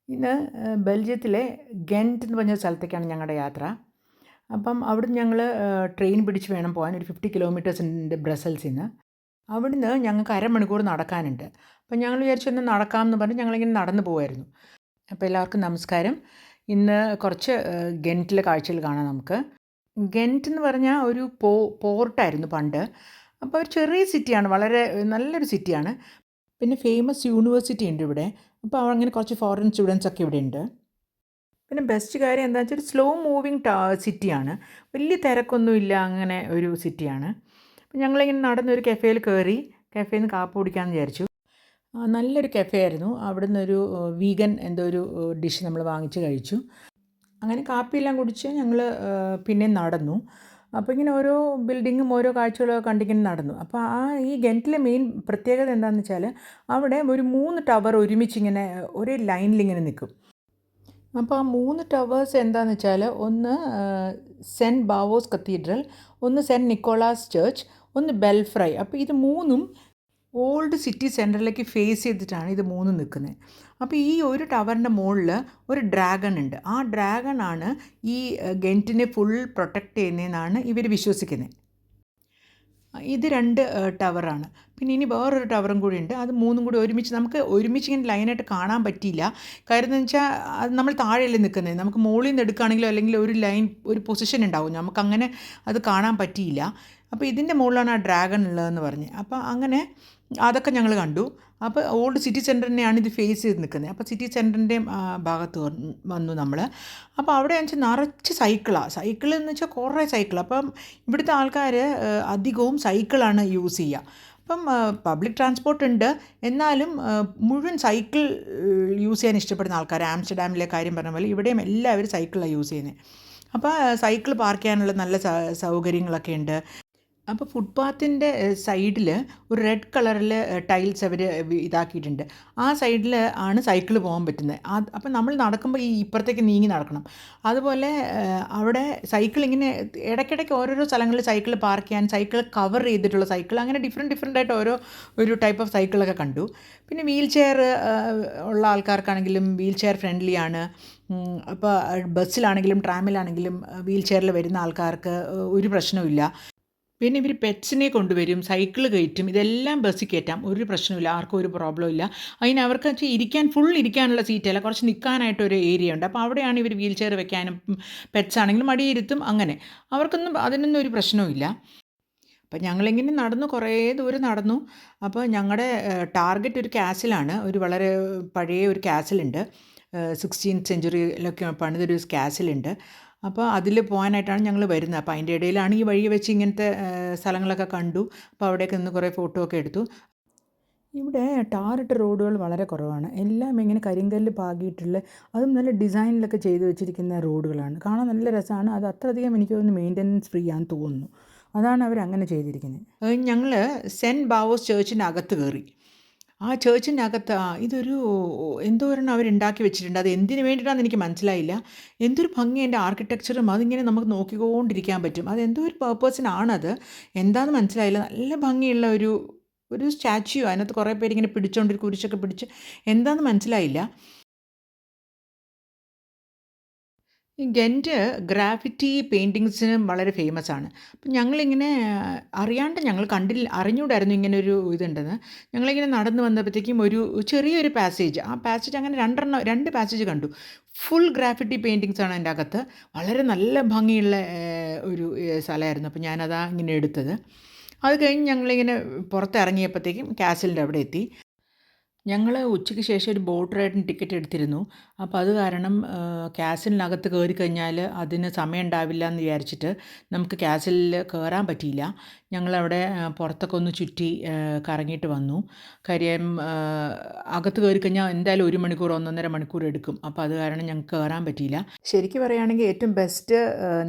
ഇന്ന് ബെൽജിയത്തിലെ ഗെൻറ്റ് എന്ന് പറഞ്ഞ സ്ഥലത്തേക്കാണ് ഞങ്ങളുടെ യാത്ര. അപ്പം അവിടുന്ന് ഞങ്ങൾ ട്രെയിൻ പിടിച്ച് വേണം പോകാൻ. ഒരു 50 കിലോമീറ്റേഴ്സ് ഉണ്ട് ബ്രസൽസിൽ നിന്ന്. അവിടുന്ന് ഞങ്ങൾക്ക് അരമണിക്കൂർ നടക്കാനുണ്ട്. അപ്പം ഞങ്ങൾ വിചാരിച്ചു ഒന്ന് നടക്കാമെന്ന് പറഞ്ഞ് ഞങ്ങളിങ്ങനെ നടന്നു പോകുമായിരുന്നു. അപ്പോൾ എല്ലാവർക്കും നമസ്കാരം. ഇന്ന് കുറച്ച് ഗെൻറ്റിലെ കാഴ്ചകൾ കാണാം നമുക്ക്. ഗെൻറ്റ് എന്ന് പറഞ്ഞാൽ ഒരു പോർട്ടായിരുന്നു പണ്ട്. അപ്പോൾ ഒരു ചെറിയ സിറ്റിയാണ്, വളരെ നല്ലൊരു സിറ്റിയാണ്. പിന്നെ ഫേമസ് യൂണിവേഴ്സിറ്റി ഉണ്ട് ഇവിടെ. അപ്പോൾ അങ്ങനെ കുറച്ച് ഫോറിൻ സ്റ്റുഡൻസ് ഒക്കെ ഇവിടെ ഉണ്ട്. പിന്നെ ബെസ്റ്റ് കാര്യം എന്താണെന്ന് വെച്ചാൽ ഒരു സ്ലോ മൂവിങ് സിറ്റിയാണ്. വലിയ തിരക്കൊന്നുമില്ല, അങ്ങനെ ഒരു സിറ്റിയാണ്. അപ്പം ഞങ്ങളിങ്ങനെ നടന്നൊരു കഫേയിൽ കയറി. കഫേയിൽ നിന്ന് കാപ്പി കുടിക്കാമെന്ന് വിചാരിച്ചു. നല്ലൊരു കഫേ ആയിരുന്നു. അവിടെ നിന്നൊരു വീഗൻ എന്തോ ഒരു ഡിഷ് നമ്മൾ വാങ്ങിച്ച് കഴിച്ചു. അങ്ങനെ കാപ്പിയെല്ലാം കുടിച്ച് ഞങ്ങൾ പിന്നെ നടന്നു. അപ്പോൾ ഇങ്ങനെ ഓരോ ബിൽഡിങ്ങും ഓരോ കാഴ്ചകളൊക്കെ കണ്ടിങ്ങനെ നടന്നു. അപ്പോൾ ഈ ഗെൻറ്റിലെ മെയിൻ പ്രത്യേകത എന്താണെന്ന് വെച്ചാൽ അവിടെ ഒരു 3 ടവർ ഒരുമിച്ചിങ്ങനെ ഒരേ ലൈനിലിങ്ങനെ നിൽക്കും. അപ്പോൾ ആ 3 ടവേഴ്സ് എന്താണെന്ന് വെച്ചാൽ ഒന്ന് സെൻറ്റ് ബാവോസ് കത്തീഡ്രൽ, ഒന്ന് സെൻറ്റ് നിക്കോളാസ് ചർച്ച്, ഒന്ന് ബെൽഫ്രൈ. അപ്പോൾ ഇത് മൂന്നും ഓൾഡ് സിറ്റി സെൻറ്ററിലേക്ക് ഫേസ് ചെയ്തിട്ടാണ് ഇത് മൂന്നും നിൽക്കുന്നത്. അപ്പോൾ ഈ ഒരു ടവറിൻ്റെ മുകളിൽ ഒരു ഡ്രാഗൺ ഉണ്ട്. ആ ഡ്രാഗണാണ് ഈ ഗെൻറ്റിനെ ഫുൾ പ്രൊട്ടക്റ്റ് ചെയ്യുന്നതെന്നാണ് ഇവർ വിശ്വസിക്കുന്നത്. ഇത് 2 ടവറാണ്. പിന്നെ ഇനി വേറൊരു ടവറും കൂടി ഉണ്ട്. അത് മൂന്നും കൂടി നമുക്ക് ഒരുമിച്ച് ഇങ്ങനെ ലൈനായിട്ട് കാണാൻ പറ്റിയില്ല. കാര്യം എന്ന് വെച്ചാൽ അത് നമ്മൾ താഴെയല്ലേ നിൽക്കുന്നത്. നമുക്ക് മുകളിൽ നിന്ന് എടുക്കുകയാണെങ്കിലോ അല്ലെങ്കിൽ ഒരു ലൈൻ ഒരു പൊസിഷൻ ഉണ്ടാവും, നമുക്കങ്ങനെ അത് കാണാൻ പറ്റിയില്ല. അപ്പോൾ ഇതിൻ്റെ മുകളിലാണ് ആ ഡ്രാഗൺ ഉള്ളതെന്ന് പറഞ്ഞ്. അപ്പോൾ അങ്ങനെ അതൊക്കെ ഞങ്ങൾ കണ്ടു. അപ്പോൾ ഓൾഡ് സിറ്റി സെൻറ്ററിനെയാണ് ഇത് ഫേസ് ചെയ്ത് നിൽക്കുന്നത്. അപ്പോൾ സിറ്റി സെൻറ്ററിൻ്റെയും ഭാഗത്ത് വന്നു നമ്മൾ. അപ്പോൾ അവിടെ വെച്ചാൽ നിറച്ച് സൈക്കിൾ എന്ന് വെച്ചാൽ കുറേ സൈക്കിൾ. അപ്പം ഇവിടുത്തെ ആൾക്കാർ അധികവും സൈക്കിളാണ് യൂസ് ചെയ്യുക. അപ്പം പബ്ലിക് ട്രാൻസ്പോർട്ട് ഉണ്ട്, എന്നാലും മുഴുവൻ സൈക്കിൾ യൂസ് ചെയ്യാൻ ഇഷ്ടപ്പെടുന്ന ആൾക്കാർ. ആംസ്റ്റർഡാമിലെ കാര്യം പറഞ്ഞ പോലെ ഇവിടെയും എല്ലാവരും സൈക്കിളാണ് യൂസ് ചെയ്യുന്നത്. അപ്പോൾ സൈക്കിൾ പാർക്ക് ചെയ്യാനുള്ള നല്ല സൗകര്യങ്ങളൊക്കെ ഉണ്ട്. അപ്പോൾ ഫുട്പാത്തിൻ്റെ സൈഡിൽ ഒരു റെഡ് കളറിൽ ടൈൽസ് അവർ ഇതാക്കിയിട്ടുണ്ട്. ആ സൈഡിൽ ആണ് സൈക്കിൾ പോകാൻ പറ്റുന്നത്. അപ്പോൾ നമ്മൾ നടക്കുമ്പോൾ ഈ ഇപ്പുറത്തേക്ക് നീങ്ങി നടക്കണം. അതുപോലെ അവിടെ സൈക്കിൾ ഇങ്ങനെ ഇടയ്ക്കിടയ്ക്ക് ഓരോരോ സ്ഥലങ്ങളിൽ സൈക്കിൾ പാർക്ക് ചെയ്യാൻ, സൈക്കിൾ കവർ ചെയ്തിട്ടുള്ള സൈക്കിൾ, അങ്ങനെ ഡിഫറെൻ്റ് ആയിട്ട് ഒരു ടൈപ്പ് ഓഫ് സൈക്കിളൊക്കെ കണ്ടു. പിന്നെ വീൽ ചെയർ ഉള്ള ആൾക്കാർക്കാണെങ്കിലും വീൽ ചെയർ ഫ്രണ്ട്ലി ആണ്. അപ്പോൾ ബസ്സിലാണെങ്കിലും ട്രാമിലാണെങ്കിലും വീൽ ചെയറിൽ വരുന്ന ആൾക്കാർക്ക് ഒരു പ്രശ്നവുമില്ല. പിന്നെ ഇവർ പെറ്റ്സിനെ കൊണ്ടുവരും, സൈക്കിൾ കയറ്റും, ഇതെല്ലാം ബസ്സിൽ കയറ്റാം, ഒരു പ്രശ്നമില്ല, ആർക്കും ഒരു പ്രോബ്ലം ഇല്ല. അതിന് അവർക്ക് വെച്ചാൽ ഫുൾ ഇരിക്കാനുള്ള സീറ്റല്ല, കുറച്ച് നിൽക്കാനായിട്ടൊരു ഏരിയ ഉണ്ട്. അപ്പോൾ അവിടെയാണ് ഇവർ വീൽ ചെയർ വെക്കാനും പെറ്റ്സ് ആണെങ്കിലും മടിയിരുത്തും. അങ്ങനെ അതിനൊന്നും ഒരു പ്രശ്നവുമില്ല. അപ്പം ഞങ്ങളിങ്ങനെ നടന്നു, കുറേ ദൂരം നടന്നു. അപ്പോൾ ഞങ്ങളുടെ ടാർഗറ്റ് ഒരു കാസിലാണ്. ഒരു വളരെ പഴയ ഒരു കാസിലുണ്ട്, 16th സെഞ്ച്വറിയിലൊക്കെ പണിതൊരു കാസിലുണ്ട്. അപ്പോൾ അതിൽ പോകാനായിട്ടാണ് ഞങ്ങൾ വരുന്നത്. അപ്പോൾ അതിൻ്റെ ഇടയിലാണ് ഈ വഴി വെച്ച് ഇങ്ങനത്തെ സ്ഥലങ്ങളൊക്കെ കണ്ടു. അപ്പോൾ അവിടേക്ക് നിന്ന് കുറേ ഫോട്ടോ ഒക്കെ എടുത്തു. ഇവിടെ ടാറിട്ട റോഡുകൾ വളരെ കുറവാണ്. എല്ലാം ഇങ്ങനെ കരിങ്കല്ല് പാകിയിട്ടുള്ള, അതും നല്ല ഡിസൈനിലൊക്കെ ചെയ്ത് വെച്ചിരിക്കുന്ന റോഡുകളാണ്. കാണാൻ നല്ല രസമാണ്. അത് അത്രയധികം എനിക്ക് തോന്നുന്നു മെയിൻ്റനൻസ് ഫ്രീ ആണെന്ന് തോന്നുന്നു. അതാണ് അവരങ്ങനെ ചെയ്തിരിക്കുന്നത്. ഞങ്ങൾ സെൻറ്റ് ബാവോസ് ചേർച്ചിൻ്റെ അകത്ത് കയറി. ആ ചേർച്ചിൻ്റെ അകത്ത് ഇതൊരു എന്തോരെണ്ണം അവരുണ്ടാക്കി വെച്ചിട്ടുണ്ട്. അത് എന്തിനു വേണ്ടിയിട്ടാണെന്ന് എനിക്ക് മനസ്സിലായില്ല. എന്തൊരു ഭംഗി എൻ്റെ ആർക്കിടെക്ചറും, അതിങ്ങനെ നമുക്ക് നോക്കിക്കൊണ്ടിരിക്കാൻ പറ്റും. അത് എന്തോ ഒരു പേർപ്പസിനാണത്, എന്താണെന്ന് മനസ്സിലായില്ല. നല്ല ഭംഗിയുള്ള ഒരു സ്റ്റാച്യു. അതിനകത്ത് കുറേ പേരിങ്ങനെ പിടിച്ചുകൊണ്ട് ഒരു കുരിശൊക്കെ പിടിച്ച്, എന്താണെന്ന് മനസ്സിലായില്ല. ഈ ഗെൻറ്റ് ഗ്രാഫിറ്റി പെയിൻറ്റിങ്സിന് വളരെ ഫേമസ് ആണ്. അപ്പം ഞങ്ങളിങ്ങനെ അറിയാണ്ട് ഞങ്ങൾ അറിഞ്ഞൂടായിരുന്നു ഇങ്ങനൊരു ഇതുണ്ടെന്ന്. ഞങ്ങളിങ്ങനെ നടന്നു വന്നപ്പോഴത്തേക്കും ഒരു ചെറിയൊരു പാസേജ്, ആ പാസേജ് അങ്ങനെ 2 പാസേജ് കണ്ടു. ഫുൾ ഗ്രാഫിറ്റി പെയിൻറ്റിങ്സ് ആണ് അതിൻ്റെ അകത്ത്. വളരെ നല്ല ഭംഗിയുള്ള ഒരു സ്ഥലമായിരുന്നു. അപ്പോൾ ഞാനതാ ഇങ്ങനെ എടുത്തത്. അത് കഴിഞ്ഞ് ഞങ്ങളിങ്ങനെ പുറത്തിറങ്ങിയപ്പോഴത്തേക്കും കാസിലിൻ്റെ അവിടെ എത്തി. ഞങ്ങൾ ഉച്ചയ്ക്ക് ശേഷം ഒരു ബോട്ട് റൈഡിന് ടിക്കറ്റ് എടുത്തിരുന്നു. അപ്പോൾ അത് കാരണം കാസിലിനകത്ത് കയറി കഴിഞ്ഞാൽ അതിന് സമയം ഉണ്ടാവില്ല എന്ന് വിചാരിച്ചിട്ട് നമുക്ക് കാസിലിൽ കയറാൻ പറ്റിയില്ല. ഞങ്ങളവിടെ പുറത്തൊക്കെ ഒന്ന് ചുറ്റി കറങ്ങിയിട്ട് വന്നു. കാര്യം അകത്ത് കയറി കഴിഞ്ഞാൽ എന്തായാലും 1 മണിക്കൂർ 1.5 മണിക്കൂർ എടുക്കും. അപ്പോൾ അത് കാരണം ഞങ്ങൾക്ക് കയറാൻ പറ്റിയില്ല. ശരിക്കും പറയുകയാണെങ്കിൽ ഏറ്റവും ബെസ്റ്റ്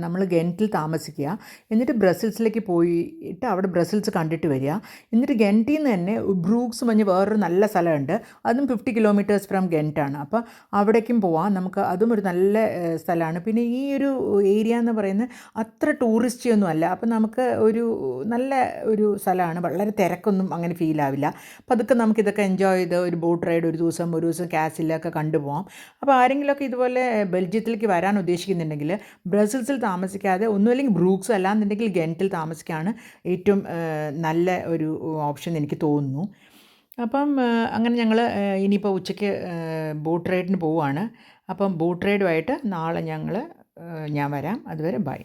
നമ്മൾ ഗെൻറ്റിൽ താമസിക്കുക, എന്നിട്ട് ബ്രസൽസിലേക്ക് പോയിട്ട് അവിടെ ബ്രസൽസ് കണ്ടിട്ട് വരിക. എന്നിട്ട് ഗെൻറ്റിൽ നിന്ന് തന്നെ ബ്രൂക്സ് പറഞ്ഞ് വേറൊരു നല്ല സ്ഥലമുണ്ട്. ഉണ്ട്. അതും 50 കിലോമീറ്റേഴ്സ് ഫ്രം ഗെൻറ്റാണ്. അപ്പോൾ അവിടേക്കും പോവാം നമുക്ക്. അതും ഒരു നല്ല സ്ഥലമാണ്. പിന്നെ ഈ ഒരു ഏരിയ എന്ന് പറയുന്നത് അത്ര ടൂറിസ്റ്റി ഒന്നും അല്ല. അപ്പോൾ നമുക്ക് ഒരു നല്ല ഒരു സ്ഥലമാണ്. വളരെ തിരക്കൊന്നും അങ്ങനെ ഫീൽ ആവില്ല. അപ്പോൾ അതൊക്കെ നമുക്കിതൊക്കെ എൻജോയ് ചെയ്ത് ഒരു ബോട്ട് റൈഡ് ഒരു ദിവസം കാസിലൊക്കെ കണ്ടുപോകാം. അപ്പോൾ ആരെങ്കിലുമൊക്കെ ഇതുപോലെ ബെൽജിയത്തിലേക്ക് വരാൻ ഉദ്ദേശിക്കുന്നുണ്ടെങ്കിൽ ബ്രസൽസിൽ താമസിക്കാതെ ഒന്നുമില്ലെങ്കിൽ ബ്രൂക്സ് അല്ലാന്നുണ്ടെങ്കിൽ ഗെൻറ്റിൽ താമസിക്കുകയാണ് ഏറ്റവും നല്ല ഒരു ഓപ്ഷൻ എനിക്ക് തോന്നുന്നു. അപ്പം അങ്ങനെ ഞങ്ങൾ ഇനിയിപ്പോൾ ഉച്ചയ്ക്ക് ബോട്ട് റൈഡിന് പോവുകയാണ്. അപ്പം ബോട്ട് റൈഡുമായിട്ട് നാളെ ഞാൻ വരാം. അതുവരെ ബൈ.